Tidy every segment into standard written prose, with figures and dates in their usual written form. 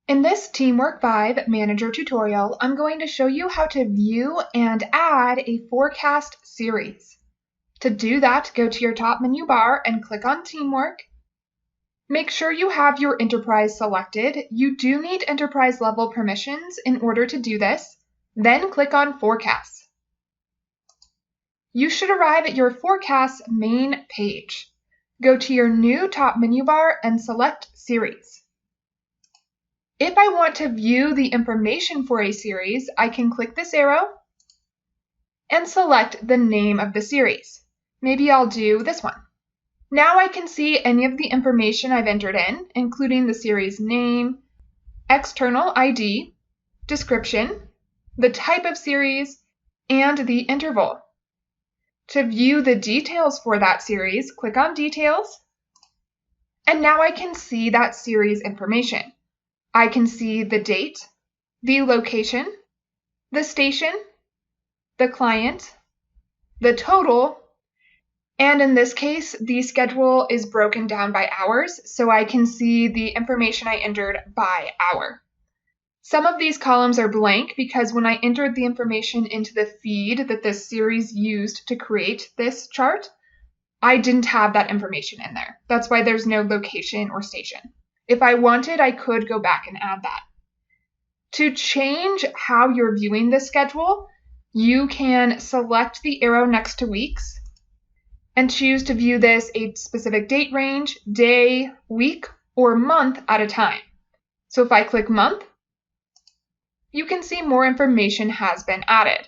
In this TeamWork 5 Manager tutorial, I'm going to show you how to view and add a forecast series. To do that, go to your top menu bar and click on TeamWork. Make sure you have your enterprise selected. You do need enterprise level permissions in order to do this. Then click on Forecasts. You should arrive at your Forecasts main page. Go to your new top menu bar and select Series. If I want to view the information for a series, I can click this arrow and select the name of the series. Maybe I'll do this one. Now I can see any of the information I've entered in, including the series name, external ID, description, the type of series, and the interval. To view the details for that series, click on Details, and now I can see that series information. I can see the date, the location, the station, the client, the total, and in this case, the schedule is broken down by hours, so I can see the information I entered by hour. Some of these columns are blank because when I entered the information into the feed that this series used to create this chart, I didn't have that information in there. That's why there's no location or station. If I wanted, I could go back and add that. To change how you're viewing this schedule, you can select the arrow next to weeks and choose to view this a specific date range, day, week, or month at a time. So if I click month, you can see more information has been added.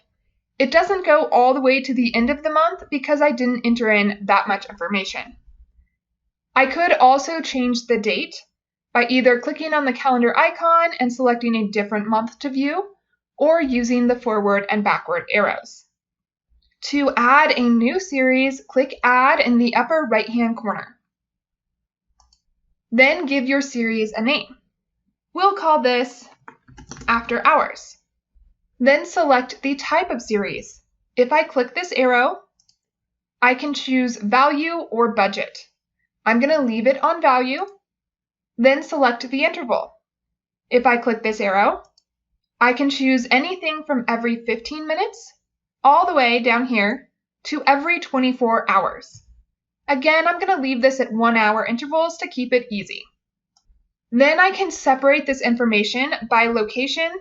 It doesn't go all the way to the end of the month because I didn't enter in that much information. I could also change the date by either clicking on the calendar icon and selecting a different month to view, or using the forward and backward arrows. To add a new series, click Add in the upper right-hand corner. Then give your series a name. We'll call this After Hours. Then select the type of series. If I click this arrow, I can choose Value or Budget. I'm going to leave it on Value. Then select the interval. If I click this arrow, I can choose anything from every 15 minutes all the way down here to every 24 hours. Again, I'm going to leave this at 1 hour intervals to keep it easy. Then I can separate this information by location,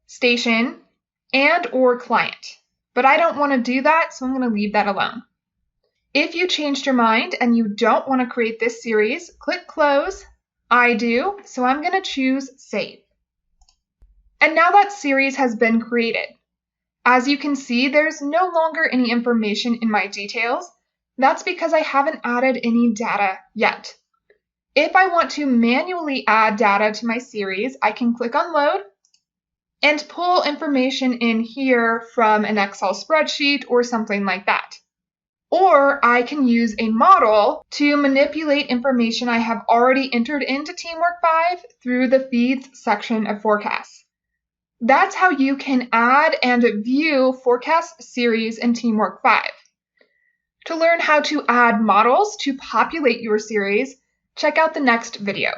station, and or client. But I don't want to do that, so I'm going to leave that alone. If you changed your mind and you don't want to create this series, click Close. I do, so I'm going to choose Save. And now that series has been created. As you can see, there's no longer any information in my details. That's because I haven't added any data yet. If I want to manually add data to my series, I can click on Load and pull information in here from an Excel spreadsheet or something like that. Or I can use a model to manipulate information I have already entered into TeamWork 5 through the Feeds section of Forecasts. That's how you can add and view forecast series in TeamWork 5. To learn how to add models to populate your series, check out the next video.